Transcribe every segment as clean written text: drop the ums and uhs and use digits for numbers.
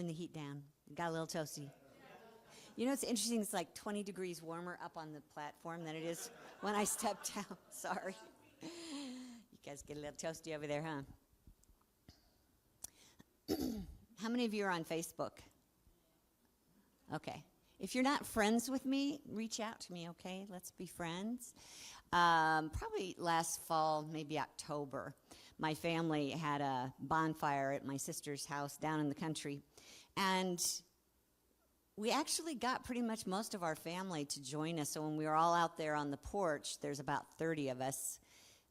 turn the heat down. It got a little toasty. You know, it's interesting. It's like 20 degrees warmer up on the platform than it is when I step down. Sorry. You guys get a little toasty over there, huh? How many of you are on Facebook? Okay. If you're not friends with me, reach out to me, okay? Let's be friends. Probably last fall, maybe October, my family had a bonfire at my sister's house down in the country. And we actually got pretty much most of our family to join us. So when we were all out there on the porch, there's about 30 of us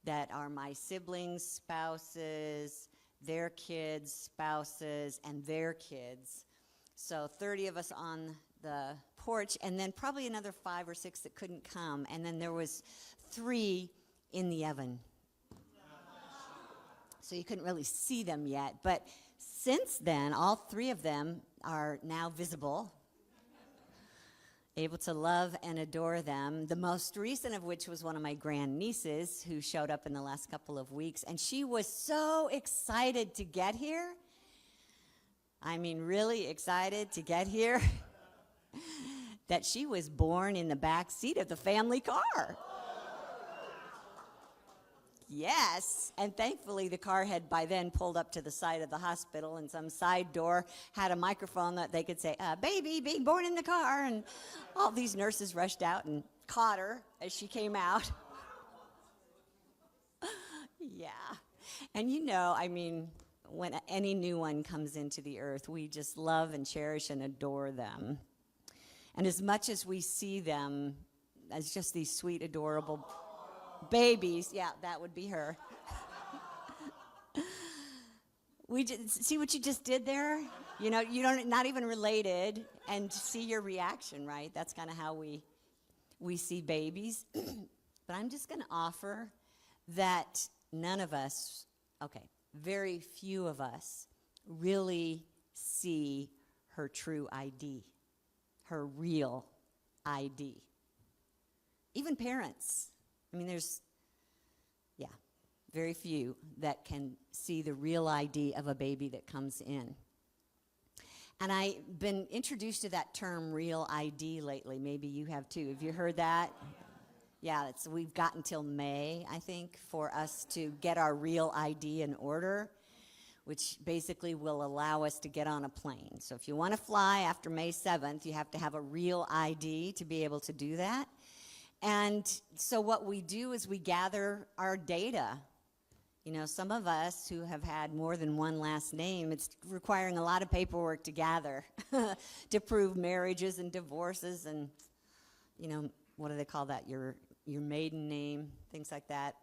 that are my siblings, spouses, their kids, spouses, and their kids. So 30 of us on the porch, and then probably another 5 or 6 that couldn't come. And then there was 3 in the oven. So you couldn't really see them yet. But since then, all 3 of them are now visible, able to love and adore them. The most recent of which was one of my grandnieces who showed up in the last couple of weeks. And she was so excited to get here. I mean, really excited to get here that she was born in the back seat of the family car. Yes, and thankfully the car had by then pulled up to the side of the hospital, and some side door had a microphone that they could say, baby being born in the car, and all these nurses rushed out and caught her as she came out. Yeah, and you know, I mean, when any new one comes into the earth, we just love and cherish and adore them. And as much as we see them as just these sweet, adorable babies, yeah, that would be her. We just, see what you just did there? You know, you don't, not even related, and see your reaction, right? That's kind of how we see babies. But I'm just going to offer that none of us, okay, very few of us really see her true ID, her real ID. Even parents. I mean, there's, yeah, very few that can see the real ID of a baby that comes in. And I've been introduced to that term, real ID, lately. Maybe you have too. Have you heard that? Yeah, we've got until May, I think, for us to get our real ID in order, which basically will allow us to get on a plane. So if you want to fly after May 7th, you have to have a real ID to be able to do that. And so what we do is we gather our data. You know, some of us who have had more than one last name, it's requiring a lot of paperwork to gather to prove marriages and divorces and, you know, what do they call that? Your maiden name, things like that.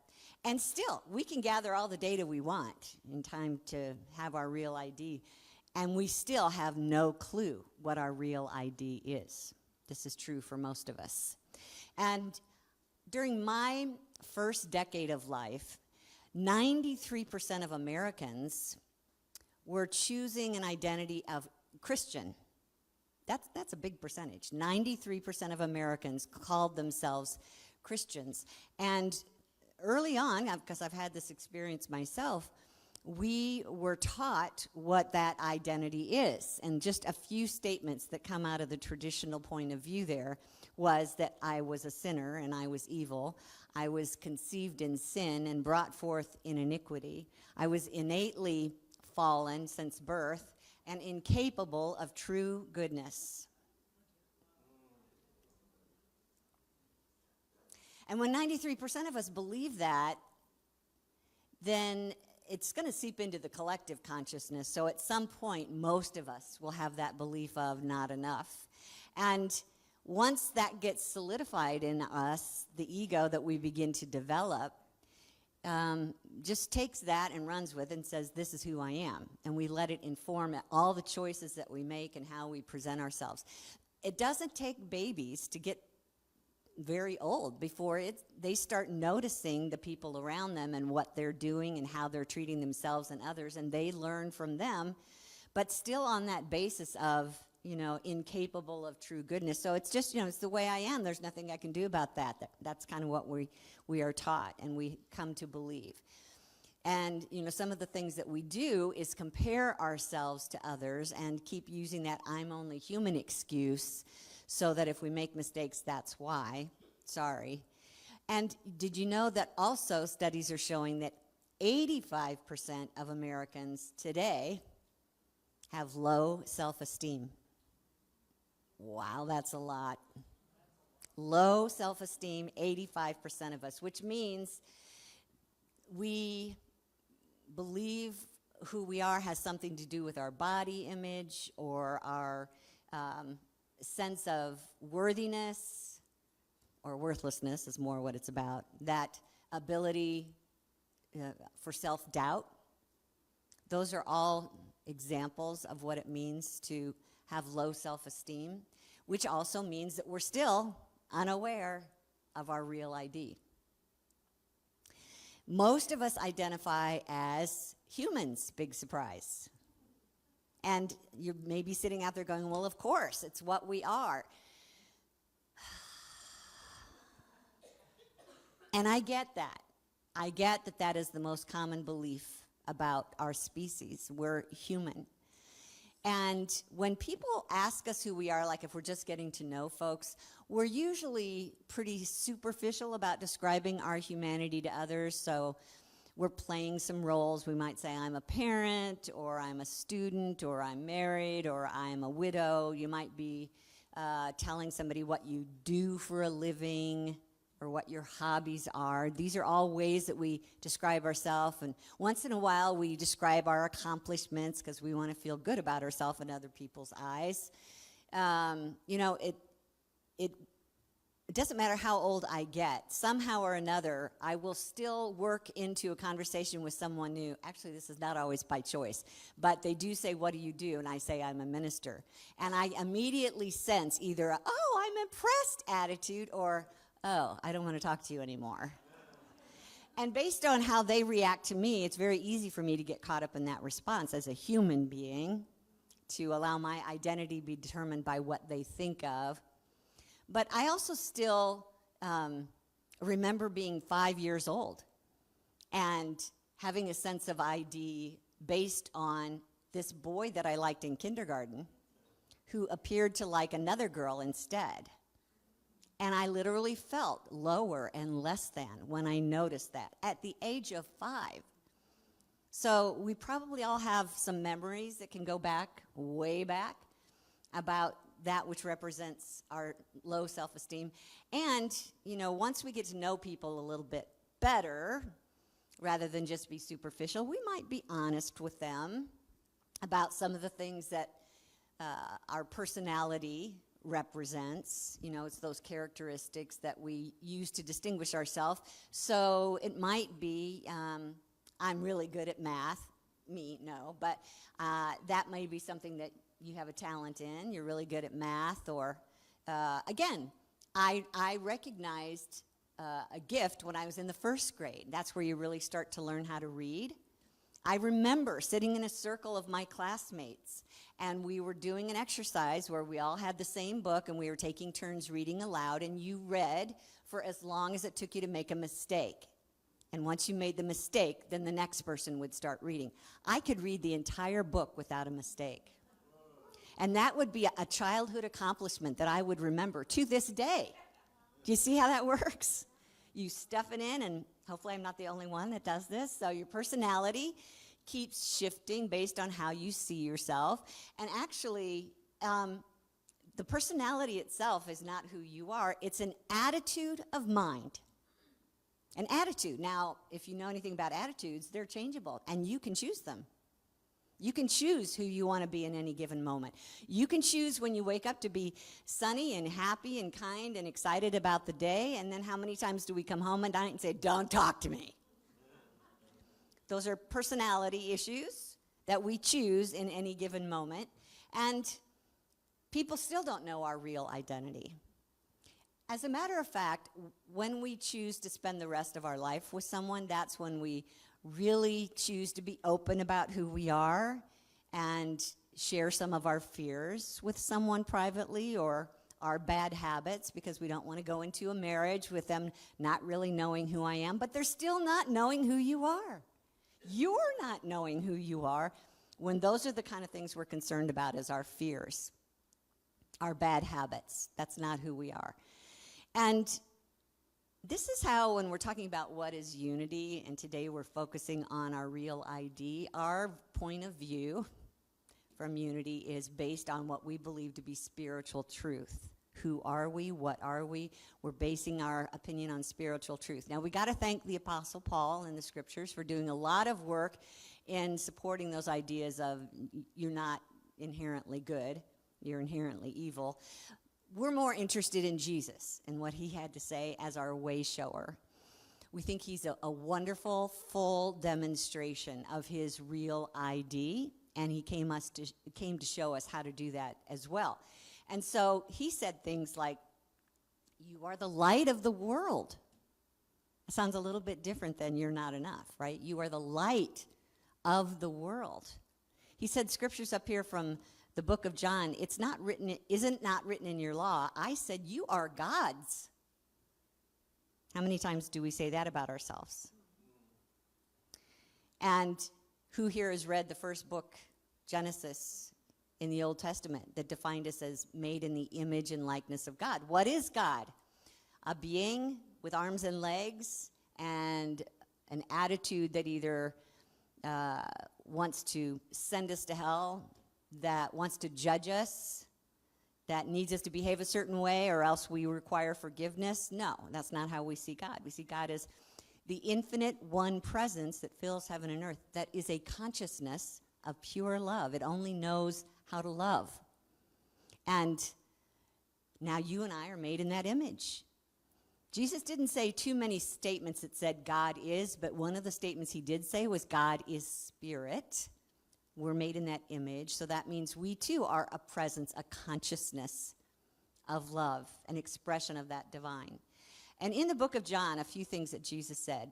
And still, we can gather all the data we want in time to have our real ID, and we still have no clue what our real ID is. This is true for most of us. And during my first decade of life, 93% of Americans were choosing an identity of Christian. That's a big percentage. 93% of Americans called themselves Christians. And early on, because I've had this experience myself, we were taught what that identity is. And just a few statements that come out of the traditional point of view there was that I was a sinner and I was evil. I was conceived in sin and brought forth in iniquity. I was innately fallen since birth and incapable of true goodness. And when 93% of us believe that, then it's going to seep into the collective consciousness. So at some point, most of us will have that belief of not enough. And once that gets solidified in us, the ego that we begin to develop just takes that and runs with it and says, this is who I am. And we let it inform all the choices that we make and how we present ourselves. It doesn't take babies to get very old before they start noticing the people around them and what they're doing and how they're treating themselves and others, and they learn from them, but still on that basis of, you know, incapable of true goodness. So it's just, you know, it's the way I am. There's nothing I can do about that. That's kind of what we are taught and we come to believe. And, some of the things that we do is compare ourselves to others and keep using that I'm only human excuse so that if we make mistakes, that's why. Sorry. And did you know that also studies are showing that 85% of Americans today have low self-esteem? Wow, that's a lot. Low self-esteem, 85% of us, which means we believe who we are has something to do with our body image or our sense of worthiness, or worthlessness is more what it's about. That ability for self-doubt. Those are all examples of what it means to have low self-esteem, which also means that we're still unaware of our real ID. Most of us identify as humans, big surprise. And you're maybe sitting out there going, well, of course, it's what we are. And I get that. I get that that is the most common belief about our species. We're human. And when people ask us who we are, like if we're just getting to know folks, we're usually pretty superficial about describing our humanity to others. So we're playing some roles. We might say, I'm a parent, or I'm a student, or I'm married, or I'm a widow. You might be telling somebody what you do for a living, or what your hobbies are. These are all ways that we describe ourselves, and once in a while we describe our accomplishments because we want to feel good about ourselves in other people's eyes. It doesn't matter how old I get, somehow or another, I will still work into a conversation with someone new. Actually, this is not always by choice, but they do say, what do you do? And I say, I'm a minister. And I immediately sense either, oh, I'm impressed attitude, or, oh, I don't want to talk to you anymore. And based on how they react to me, it's very easy for me to get caught up in that response as a human being, to allow my identity to be determined by what they think of. But I also still remember being 5 years old and having a sense of ID based on this boy that I liked in kindergarten who appeared to like another girl instead. And I literally felt lower and less than when I noticed that at the age of 5. So we probably all have some memories that can go back, way back, about that which represents our low self-esteem. And, once we get to know people a little bit better, rather than just be superficial, we might be honest with them about some of the things that our personality represents. It's those characteristics that we use to distinguish ourselves. So it might be, I'm really good at math. No, but that may be something that you have a talent in. You're really good at math. Or, again, I recognized a gift when I was in the first grade. That's where you really start to learn how to read. I remember sitting in a circle of my classmates, and we were doing an exercise where we all had the same book, and we were taking turns reading aloud, and you read for as long as it took you to make a mistake. And once you made the mistake, then the next person would start reading. I could read the entire book without a mistake. And that would be a childhood accomplishment that I would remember to this day. Do you see how that works? You stuff it in, and hopefully I'm not the only one that does this. So your personality keeps shifting based on how you see yourself. And actually, the personality itself is not who you are. It's an attitude of mind. An attitude. Now, if you know anything about attitudes, they're changeable, and you can choose them. You can choose who you want to be in any given moment. You can choose when you wake up to be sunny and happy and kind and excited about the day, and then how many times do we come home at night and say, don't talk to me? Those are personality issues that we choose in any given moment, and people still don't know our real identity. As a matter of fact, when we choose to spend the rest of our life with someone, that's when we really choose to be open about who we are and share some of our fears with someone privately, or our bad habits, because we don't want to go into a marriage with them not really knowing who I am, but they're still not knowing who you are. You're not knowing who you are when those are the kind of things we're concerned about as our fears, our bad habits. That's not who we are. And this is how, when we're talking about what is unity, and today we're focusing on our real ID, our point of view from unity is based on what we believe to be spiritual truth. Who are we? What are we? We're basing our opinion on spiritual truth. Now, we got to thank the Apostle Paul in the scriptures for doing a lot of work in supporting those ideas of you're not inherently good, you're inherently evil. We're more interested in Jesus and what he had to say as our way shower. We think he's a wonderful, full demonstration of his real ID, and he came to show us how to do that as well. And so he said things like, you are the light of the world. It sounds a little bit different than you're not enough, right? You are the light of the world. He said scriptures up here from the book of John, isn't not written in your law. I said, you are God's. How many times do we say that about ourselves? And who here has read the first book, Genesis, in the Old Testament, that defined us as made in the image and likeness of God? What is God? A being with arms and legs and an attitude that either wants to send us to hell, that wants to judge us, that needs us to behave a certain way, or else we require forgiveness. No, that's not how we see God. We see God as the infinite one presence that fills heaven and earth, that is a consciousness of pure love. It only knows how to love. And now you and I are made in that image. Jesus didn't say too many statements that said God is, but one of the statements he did say was God is spirit. We're made in that image, so that means we too are a presence, a consciousness of love, an expression of that divine. And in the book of John, a few things that Jesus said.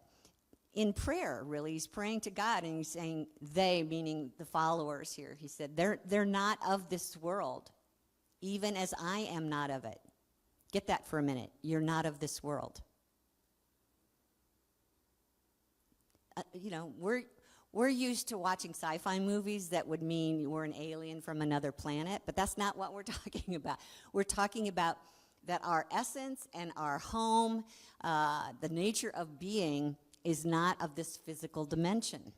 In prayer, really, he's praying to God, and he's saying they, meaning the followers here. He said, they're not of this world, even as I am not of it. Get that for a minute. You're not of this world. We're used to watching sci-fi movies that would mean we're an alien from another planet, but that's not what we're talking about. We're talking about that our essence and our home, the nature of being, is not of this physical dimension.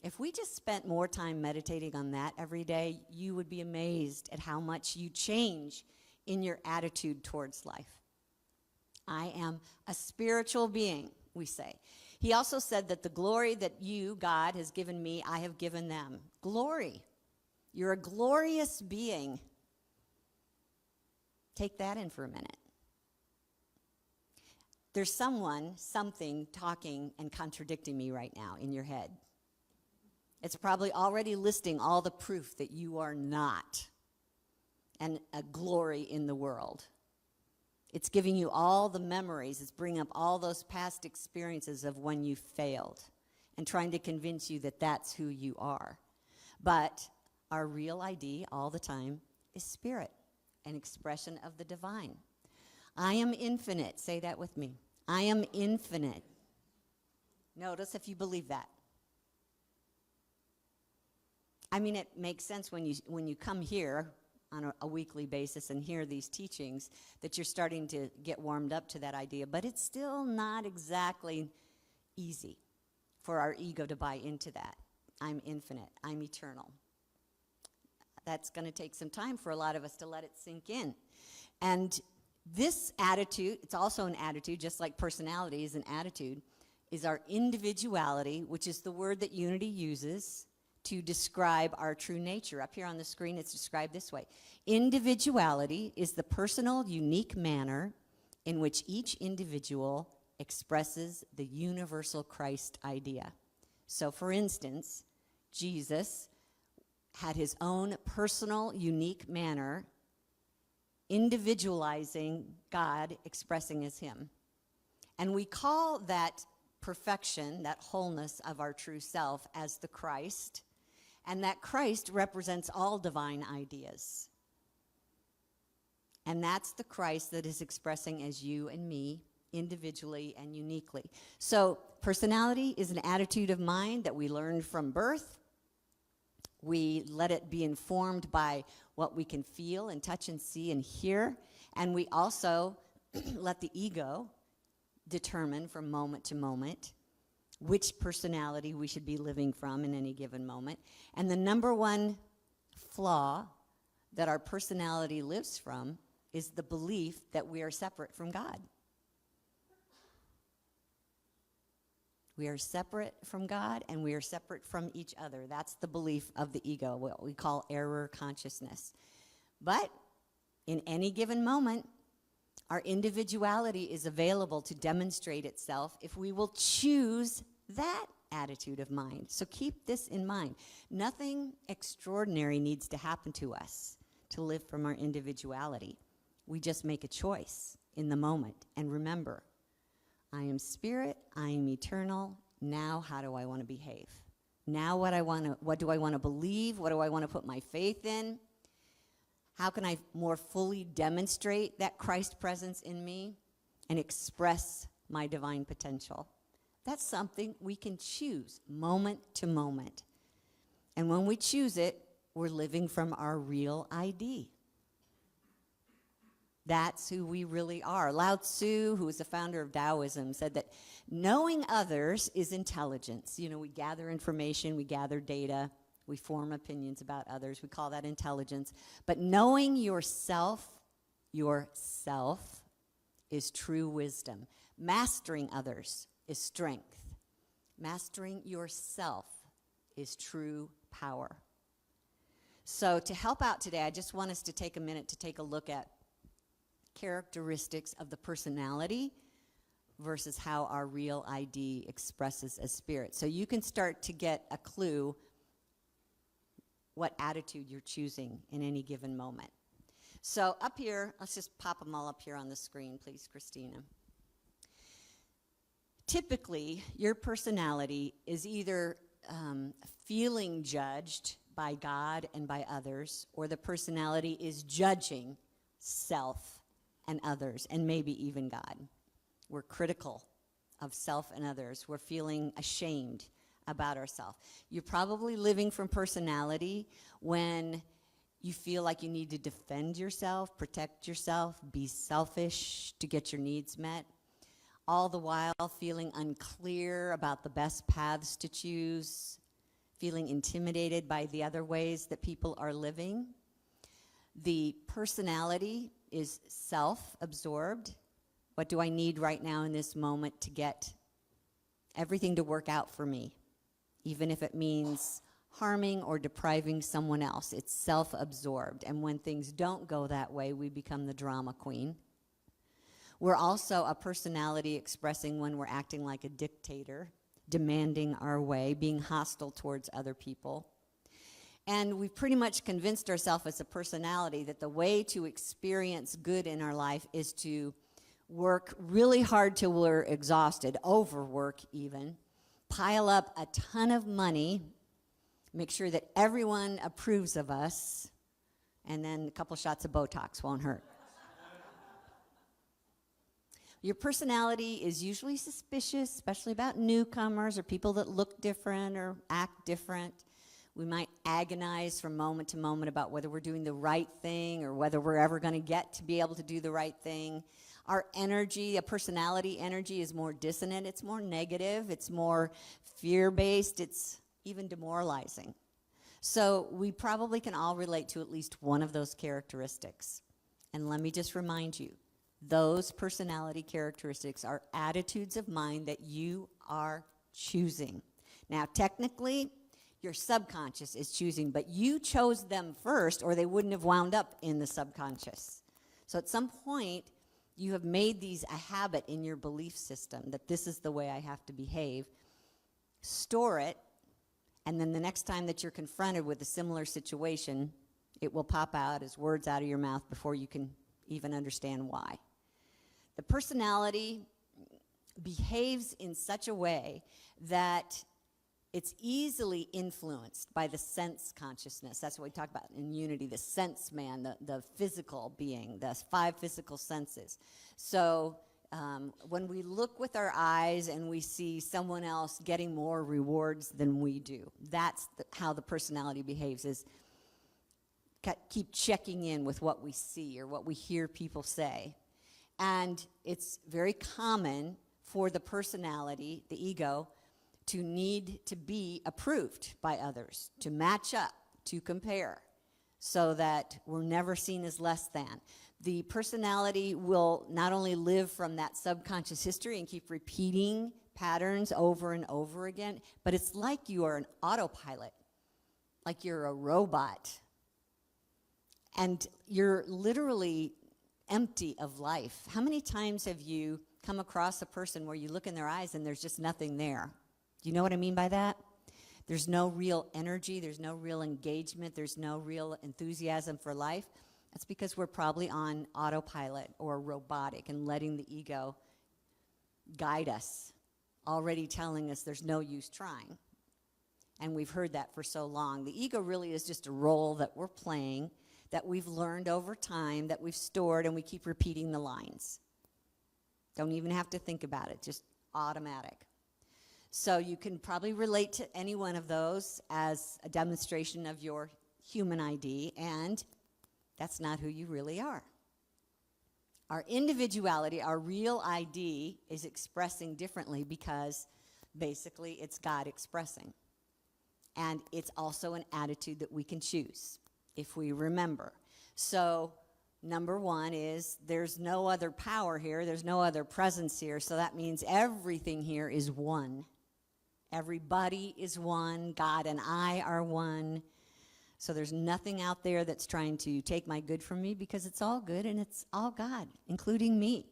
If we just spent more time meditating on that every day, you would be amazed at how much you change in your attitude towards life. I am a spiritual being, we say. He also said that the glory that you, God, has given me, I have given them. Glory. You're a glorious being. Take that in for a minute. There's something talking and contradicting me right now in your head. It's probably already listing all the proof that you are not and a glory in the world. It's giving you all the memories. It's bringing up all those past experiences of when you failed and trying to convince you that that's who you are. But our real ID all the time is spirit, an expression of the divine. I am infinite. Say that with me. I am infinite. Notice if you believe that. I mean, it makes sense when you come here on a weekly basis and hear these teachings that you're starting to get warmed up to that idea, but it's still not exactly easy for our ego to buy into that. I'm infinite. I'm eternal. That's going to take some time for a lot of us to let it sink in. And this attitude, it's also an attitude, just like personality is an attitude, is our individuality, which is the word that Unity uses to describe our true nature. Up here on the screen, it's described this way. Individuality is the personal, unique manner in which each individual expresses the universal Christ idea. So, for instance, Jesus had his own personal, unique manner, individualizing God, expressing as him. And we call that perfection, that wholeness of our true self, as the Christ. And that Christ represents all divine ideas. And that's the Christ that is expressing as you and me individually and uniquely. So personality is an attitude of mind that we learned from birth. We let it be informed by what we can feel and touch and see and hear. And we also let the ego determine from moment to moment which personality we should be living from in any given moment. And the number one flaw that our personality lives from is the belief that we are separate from God. We are separate from God, and we are separate from each other. That's the belief of the ego, what we call error consciousness. But in any given moment, our individuality is available to demonstrate itself if we will choose that attitude of mind. So keep this in mind. Nothing extraordinary needs to happen to us to live from our individuality. We just make a choice in the moment. And remember, I am spirit, I am eternal. Now how do I want to behave? Now what do I want to believe? What do I want to put my faith in? How can I more fully demonstrate that Christ presence in me and express my divine potential? That's something we can choose moment to moment. And when we choose it, we're living from our real ID. That's who we really are. Lao Tzu, who was the founder of Taoism, said that knowing others is intelligence. You know, we gather information, we gather data, we form opinions about others. We call that intelligence. But knowing yourself is true wisdom. Mastering others is strength. Mastering yourself is true power. So to help out today, I just want us to take a minute to take a look at characteristics of the personality versus how our real ID expresses as spirit. So you can start to get a clue what attitude you're choosing in any given moment. So up here, let's just pop them all up here on the screen, please, Christina. Typically, your personality is either feeling judged by God and by others, or the personality is judging self and others, and maybe even God. We're critical of self and others. We're feeling ashamed about ourselves. You're probably living from personality when you feel like you need to defend yourself, protect yourself, be selfish to get your needs met, all the while feeling unclear about the best paths to choose, feeling intimidated by the other ways that people are living. The personality is self-absorbed. What do I need right now in this moment to get everything to work out for me, even if it means harming or depriving someone else? It's self-absorbed. And when things don't go that way, we become the drama queen. We're also a personality expressing when we're acting like a dictator, demanding our way, being hostile towards other people. And we've pretty much convinced ourselves as a personality that the way to experience good in our life is to work really hard till we're exhausted, overwork even, pile up a ton of money, make sure that everyone approves of us, and then a couple shots of Botox won't hurt. Your personality is usually suspicious, especially about newcomers or people that look different or act different. We might agonize from moment to moment about whether we're doing the right thing or whether we're ever going to get to be able to do the right thing. Our energy, a personality energy, is more dissonant. It's more negative. It's more fear-based. It's even demoralizing. So we probably can all relate to at least one of those characteristics. And let me just remind you, those personality characteristics are attitudes of mind that you are choosing. Now, technically, your subconscious is choosing, but you chose them first, or they wouldn't have wound up in the subconscious. So at some point, you have made these a habit in your belief system that this is the way I have to behave. Store it, and then the next time that you're confronted with a similar situation, it will pop out as words out of your mouth before you can even understand why. The personality behaves in such a way that it's easily influenced by the sense consciousness. That's what we talk about in Unity, the sense man, the physical being, the 5 physical senses. So when we look with our eyes and we see someone else getting more rewards than we do. That's how the personality behaves, is keep checking in with what we see or what we hear people say. And it's very common for the personality, the ego, to need to be approved by others, to match up, to compare, so that we're never seen as less than. The personality will not only live from that subconscious history and keep repeating patterns over and over again, but it's like you are an autopilot, like you're a robot. And you're literally empty of life. How many times have you come across a person where you look in their eyes and there's just nothing there? Do you know what I mean by that? There's no real energy, there's no real engagement, there's no real enthusiasm for life. That's because we're probably on autopilot or robotic and letting the ego guide us, already telling us there's no use trying. And we've heard that for so long. The ego really is just a role that we're playing, that we've learned over time, that we've stored, and we keep repeating the lines. Don't even have to think about it, just automatic. So you can probably relate to any one of those as a demonstration of your human ID, and that's not who you really are. Our individuality, our real ID, is expressing differently because basically it's God expressing. And it's also an attitude that we can choose if we remember. So number one is there's no other power here, there's no other presence here, so that means everything here is one. Everybody is one. God and I are one. So there's nothing out there that's trying to take my good from me, because it's all good and it's all God, including me.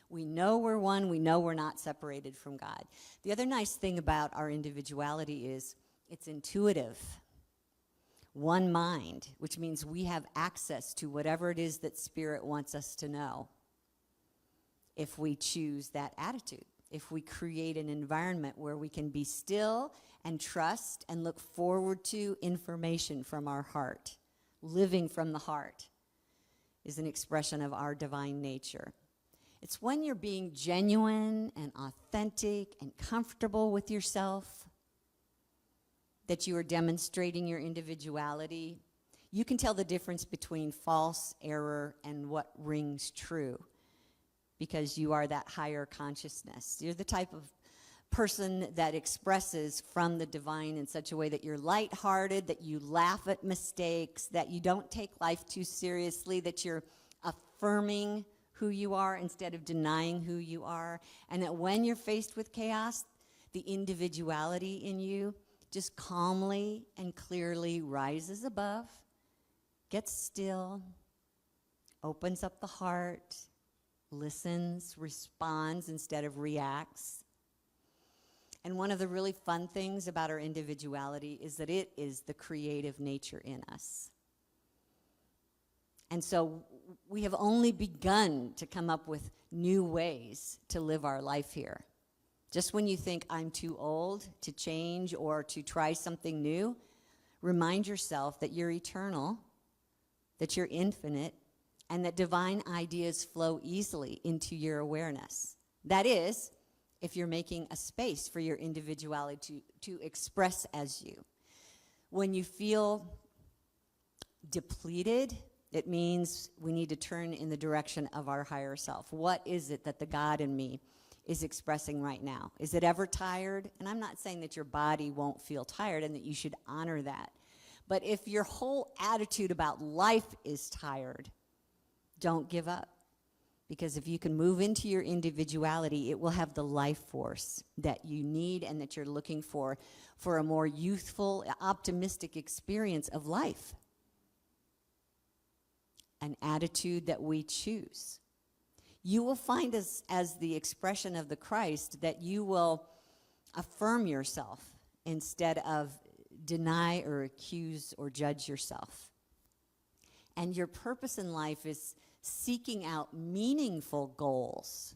We know we're one. We know we're not separated from God. The other nice thing about our individuality is it's intuitive. One mind, which means we have access to whatever it is that Spirit wants us to know if we choose that attitude. If we create an environment where we can be still and trust and look forward to information from our heart. Living from the heart is an expression of our divine nature. It's when you're being genuine and authentic and comfortable with yourself that you are demonstrating your individuality. You can tell the difference between false error and what rings true, because you are that higher consciousness. You're the type of person that expresses from the divine in such a way that you're lighthearted, that you laugh at mistakes, that you don't take life too seriously, that you're affirming who you are instead of denying who you are, and that when you're faced with chaos, the individuality in you just calmly and clearly rises above, gets still, opens up the heart, listens, responds instead of reacts. And one of the really fun things about our individuality is that it is the creative nature in us. And so we have only begun to come up with new ways to live our life here. Just when you think I'm too old to change or to try something new, remind yourself that you're eternal, that you're infinite, and that divine ideas flow easily into your awareness. That is, if you're making a space for your individuality to express as you. When you feel depleted, it means we need to turn in the direction of our higher self. What is it that the God in me is expressing right now? Is it ever tired? And I'm not saying that your body won't feel tired and that you should honor that. But if your whole attitude about life is tired, don't give up. Because if you can move into your individuality, it will have the life force that you need and that you're looking for a more youthful, optimistic experience of life. An attitude that we choose. You will find as the expression of the Christ that you will affirm yourself instead of deny or accuse or judge yourself. And your purpose in life is seeking out meaningful goals,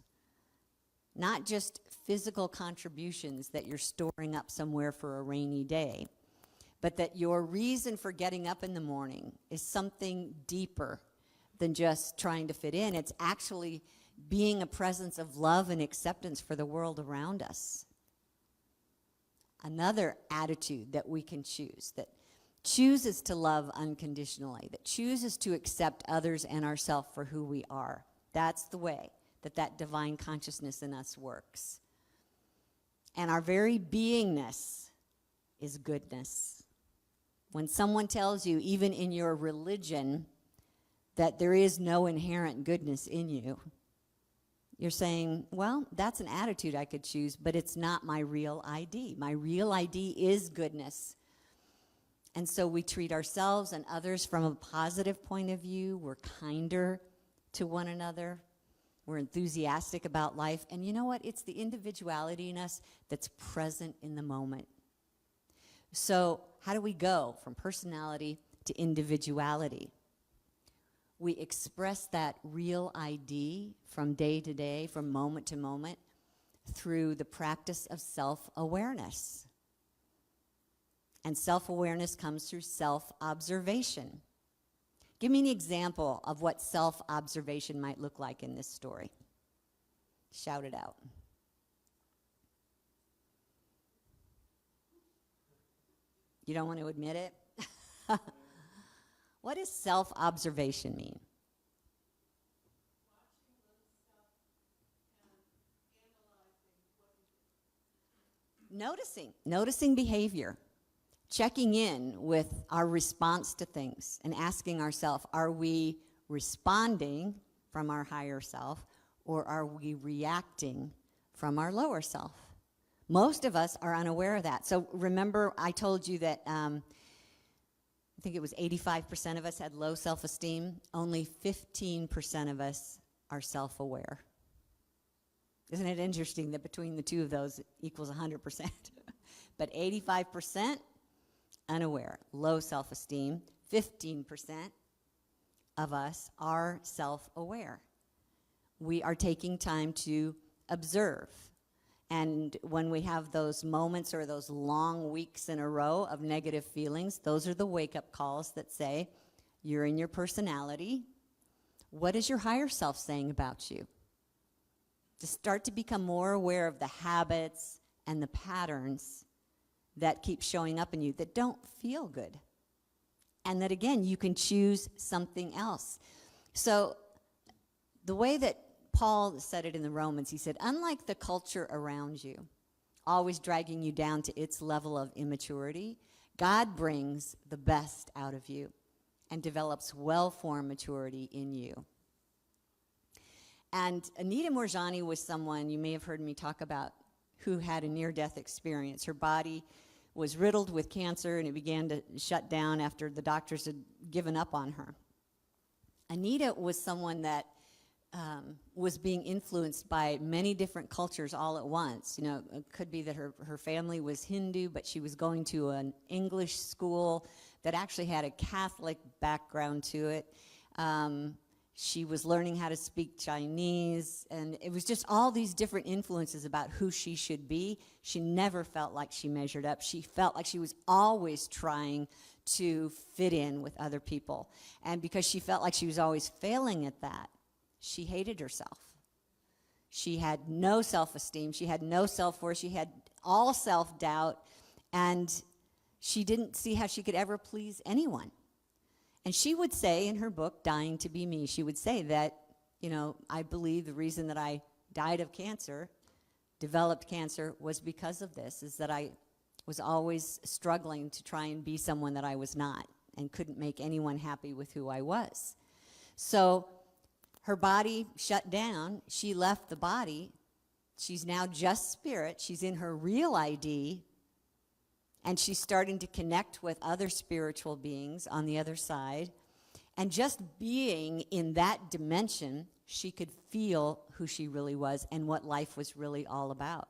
not just physical contributions that you're storing up somewhere for a rainy day, but that your reason for getting up in the morning is something deeper than just trying to fit in. It's actually being a presence of love and acceptance for the world around us. Another attitude that we can choose, that chooses to love unconditionally, that chooses to accept others and ourselves for who we are. That's the way that divine consciousness in us works. And our very beingness is goodness. When someone tells you, even in your religion, that there is no inherent goodness in you, you're saying, well, that's an attitude I could choose, but it's not my real ID. My real ID is goodness. And so we treat ourselves and others from a positive point of view. We're kinder to one another. We're enthusiastic about life. And you know what? It's the individuality in us that's present in the moment. So how do we go from personality to individuality? We express that real ID from day to day, from moment to moment, through the practice of self-awareness. And self-awareness comes through self-observation. Give me an example of what self-observation might look like in this story. Shout it out. You don't want to admit it? What does self-observation mean? Noticing behavior. Checking in with our response to things and asking ourselves, are we responding from our higher self or are we reacting from our lower self? Most of us are unaware of that. So remember, I told you that I think it was 85% of us had low self-esteem. Only 15% of us are self-aware. Isn't it interesting that between the two of those equals 100%? But 85% unaware, low self-esteem. 15% of us are self-aware. We are taking time to observe. And when we have those moments or those long weeks in a row of negative feelings, those are the wake-up calls that say, you're in your personality. What is your higher self saying about you? To start to become more aware of the habits and the patterns that keep showing up in you that don't feel good. And that, again, you can choose something else. So the way that Paul said it in the Romans, he said, unlike the culture around you, always dragging you down to its level of immaturity, God brings the best out of you and develops well-formed maturity in you. And Anita Moorjani was someone you may have heard me talk about who had a near-death experience. Her body was riddled with cancer, and it began to shut down after the doctors had given up on her. Anita was someone that was being influenced by many different cultures all at once. You know, it could be that her family was Hindu, but she was going to an English school that actually had a Catholic background to it. She was learning how to speak Chinese, and it was just all these different influences about who she should be. She never felt like she measured up. She felt like she was always trying to fit in with other people. And because she felt like she was always failing at that, she hated herself. She had no self-esteem. She had no self-worth. She had all self-doubt, and she didn't see how she could ever please anyone. And she would say in her book, Dying to Be Me, she would say that, you know, I believe the reason that I died of cancer, developed cancer, was because of this, is that I was always struggling to try and be someone that I was not and couldn't make anyone happy with who I was. So her body shut down. She left the body. She's now just spirit. She's in her real ID. And she's starting to connect with other spiritual beings on the other side. And just being in that dimension, she could feel who she really was and what life was really all about.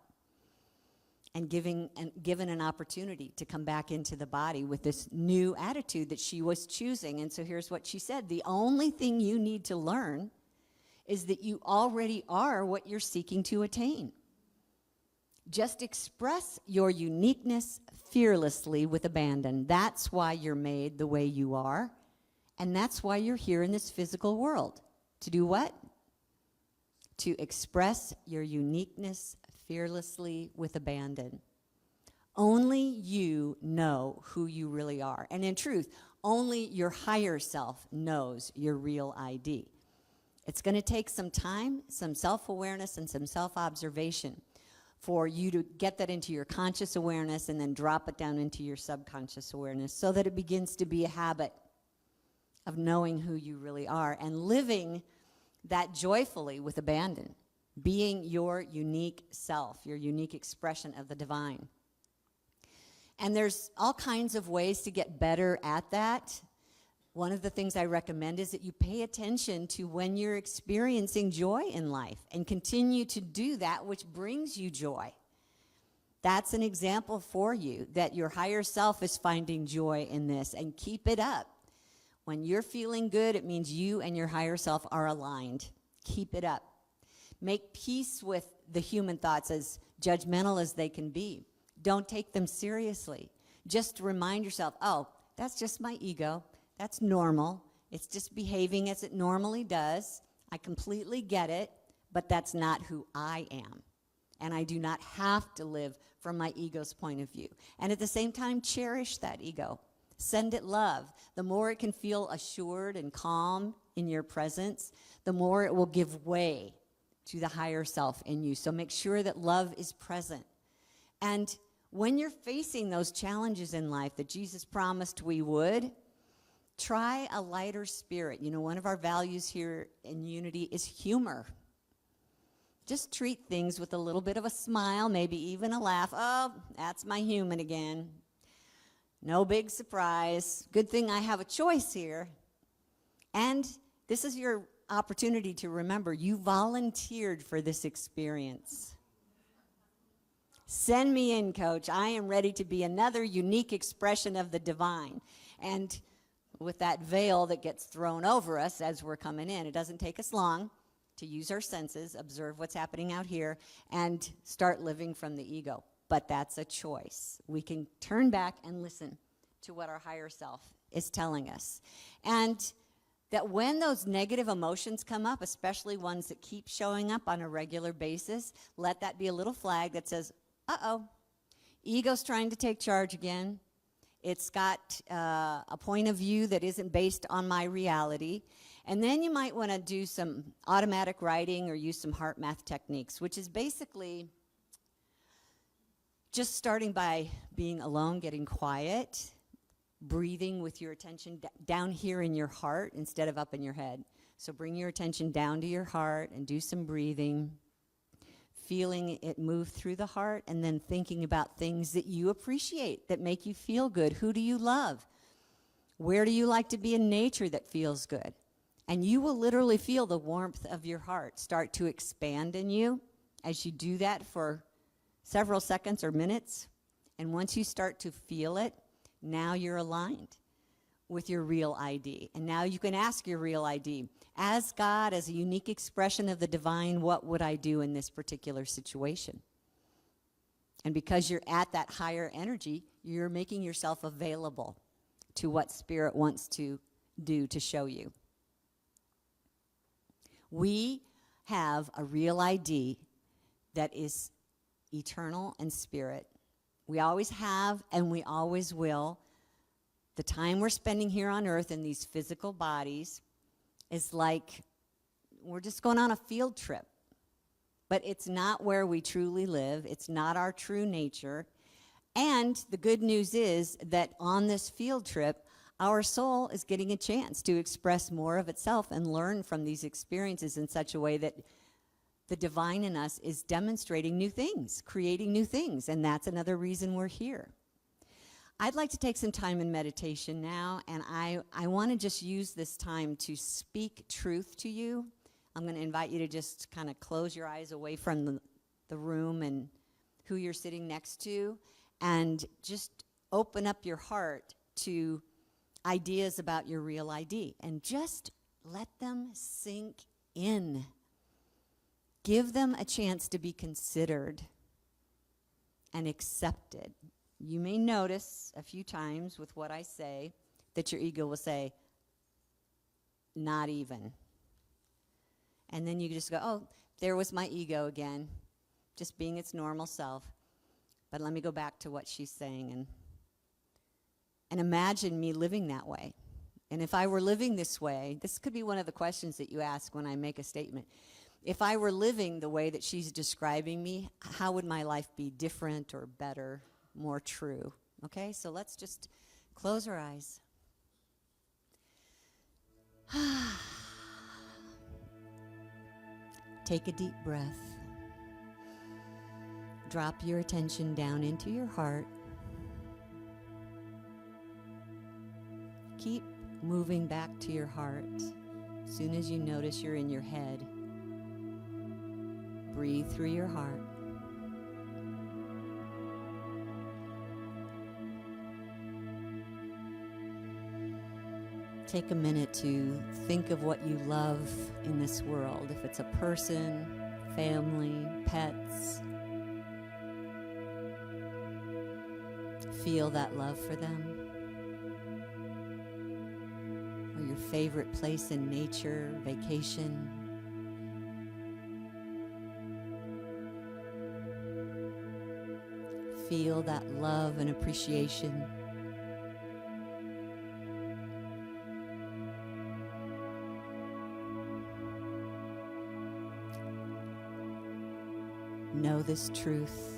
And given an opportunity to come back into the body with this new attitude that she was choosing. And so here's what she said. The only thing you need to learn is that you already are what you're seeking to attain. Just express your uniqueness fearlessly with abandon. That's why you're made the way you are, and that's why you're here in this physical world. To do what? to express your uniqueness fearlessly with abandon. Only you know who you really are. And in truth, only your higher self knows your real ID. It's going to take some time, some self-awareness, and some self-observation for you to get that into your conscious awareness and then drop it down into your subconscious awareness so that it begins to be a habit of knowing who you really are and living that joyfully with abandon, being your unique self, your unique expression of the divine. And there's all kinds of ways to get better at that. One of the things I recommend is that you pay attention to when you're experiencing joy in life and continue to do that which brings you joy. That's an example for you that your higher self is finding joy in this, and keep it up. When you're feeling good, it means you and your higher self are aligned. Keep it up. Make peace with the human thoughts, as judgmental as they can be. Don't take them seriously. Just remind yourself, oh, that's just my ego. That's normal. It's just behaving as it normally does. I completely get it, but that's not who I am. And I do not have to live from my ego's point of view. And at the same time, cherish that ego. Send it love. The more it can feel assured and calm in your presence, the more it will give way to the higher self in you. So make sure that love is present. And when you're facing those challenges in life that Jesus promised we would, try a lighter spirit. You know, one of our values here in Unity is humor. Just treat things with a little bit of a smile, maybe even a laugh. Oh, that's my human again. No big surprise. Good thing I have a choice here. And this is your opportunity to remember you volunteered for this experience. Send me in, Coach. I am ready to be another unique expression of the divine. And with that veil that gets thrown over us as we're coming in, it doesn't take us long to use our senses, observe what's happening out here, and start living from the ego. But that's a choice. We can turn back and listen to what our higher self is telling us. And that when those negative emotions come up, especially ones that keep showing up on a regular basis, let that be a little flag that says, uh-oh, ego's trying to take charge again. It's got a point of view that isn't based on my reality. And then you might want to do some automatic writing or use some heart math techniques, which is basically just starting by being alone, getting quiet, breathing with your attention down here in your heart instead of up in your head. So bring your attention down to your heart and do some breathing, feeling it move through the heart, and then thinking about things that you appreciate, that make you feel good. Who do you love? Where do you like to be in nature that feels good? And you will literally feel the warmth of your heart start to expand in you as you do that for several seconds or minutes. And once you start to feel it, now you're aligned with your real ID. And now you can ask your real ID, as God, as a unique expression of the divine, what would I do in this particular situation? And because you're at that higher energy, you're making yourself available to what Spirit wants to do to show you. We have a real ID that is eternal and spirit. We always have and we always will. The time we're spending here on earth in these physical bodies is like we're just going on a field trip. But it's not where we truly live. It's not our true nature. And the good news is that on this field trip, our soul is getting a chance to express more of itself and learn from these experiences in such a way that the divine in us is demonstrating new things, creating new things, and that's another reason we're here. I'd like to take some time in meditation now, and I want to just use this time to speak truth to you. I'm going to invite you to just kind of close your eyes away from the room and who you're sitting next to, and just open up your heart to ideas about your real ID, and just let them sink in. Give them a chance to be considered and accepted. You may notice a few times with what I say that your ego will say, not even. And then you just go, oh, There was my ego again, just being its normal self. But let me go back to what she's saying and imagine me living that way. And if I were living this way, this could be one of the questions that you ask when I make a statement. If I were living the way that she's describing me, how would my life be different or better, more true? Okay, so let's just close our eyes. Take a deep breath. Drop your attention down into your heart. Keep moving back to your heart. As soon as you notice you're in your head, breathe through your heart. Take a minute to think of what you love in this world. If it's a person, family, pets, feel that love for them. Or your favorite place in nature, vacation. Feel that love and appreciation. Know this truth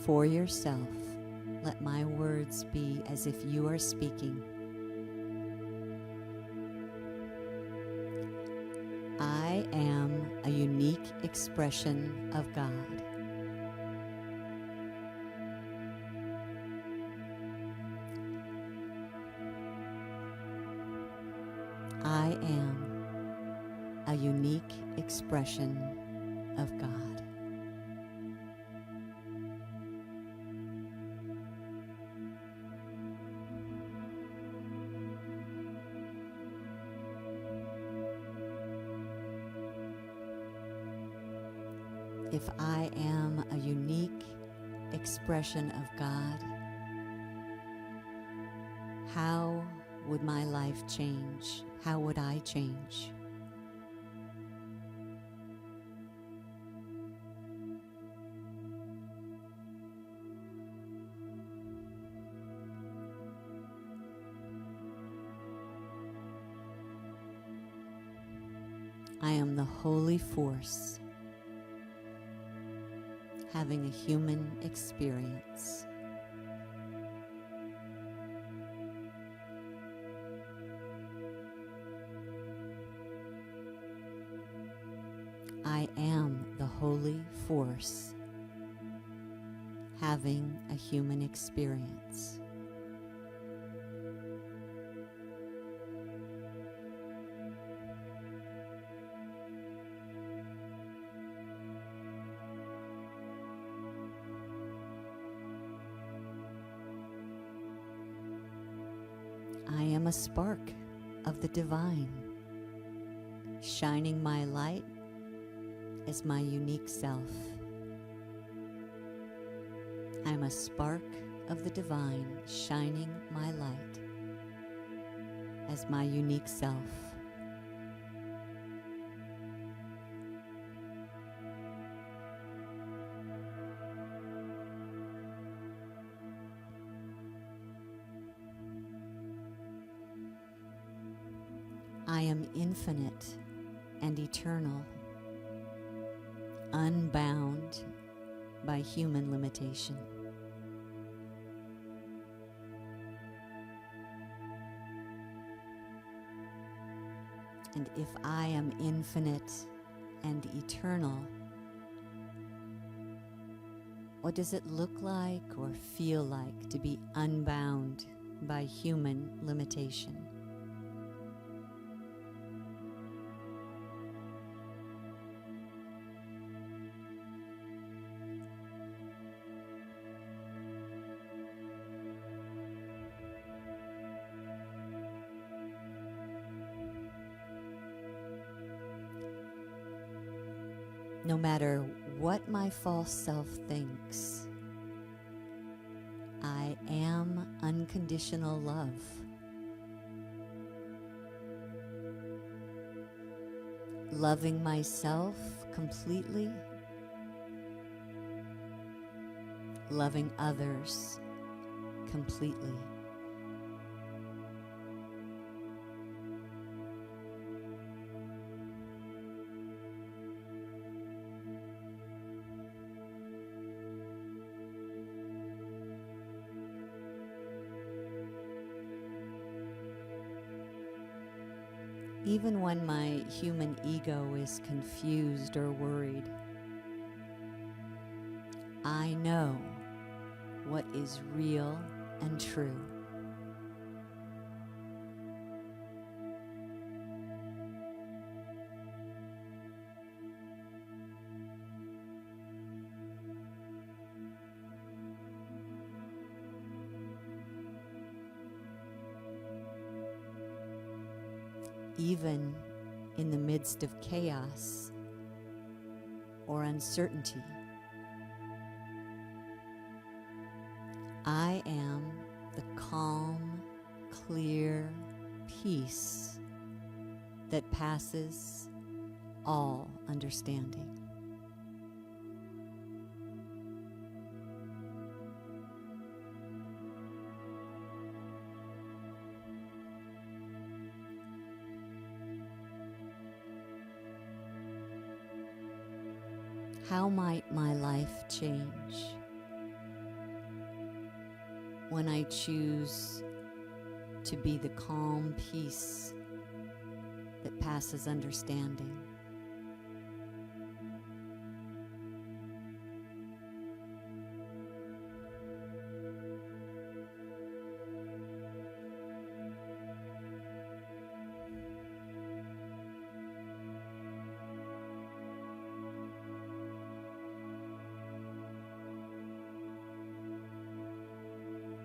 for yourself. Let my words be as if you are speaking. I am a unique expression of God. I am a unique expression of God. If I am a unique expression of God, how would my life change? How would I change? I am the holy force having a human experience. I am the holy force having a human experience. I am a spark of the divine, shining my light as my unique self. I am a spark of the divine, shining my light as my unique self. I am infinite and eternal, unbound by human limitation. And if I am infinite and eternal, what does it look like or feel like to be unbound by human limitation? No matter what my false self thinks, I am unconditional love. loving myself completely, loving others completely. Even when my human ego is confused or worried, I know what is real and true. Even in the midst of chaos or uncertainty, I am the calm, clear peace that passes all understanding. How might my life change when I choose to be the calm peace that passes understanding?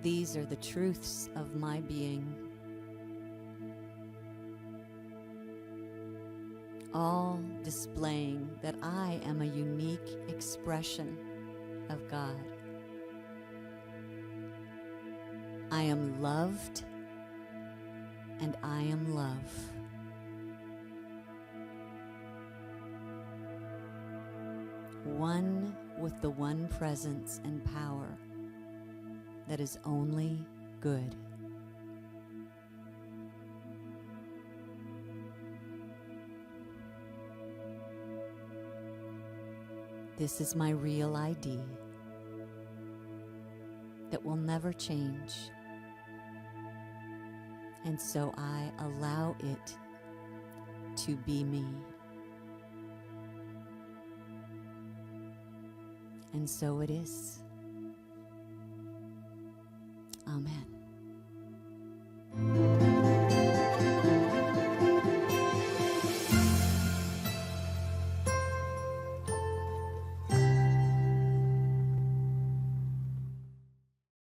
These are the truths of my being, all displaying that I am a unique expression of God. I am loved and I am love. One with the one presence and power that is only good. This is my real ID that will never change, and so I allow it to be me. And so it is. Amen.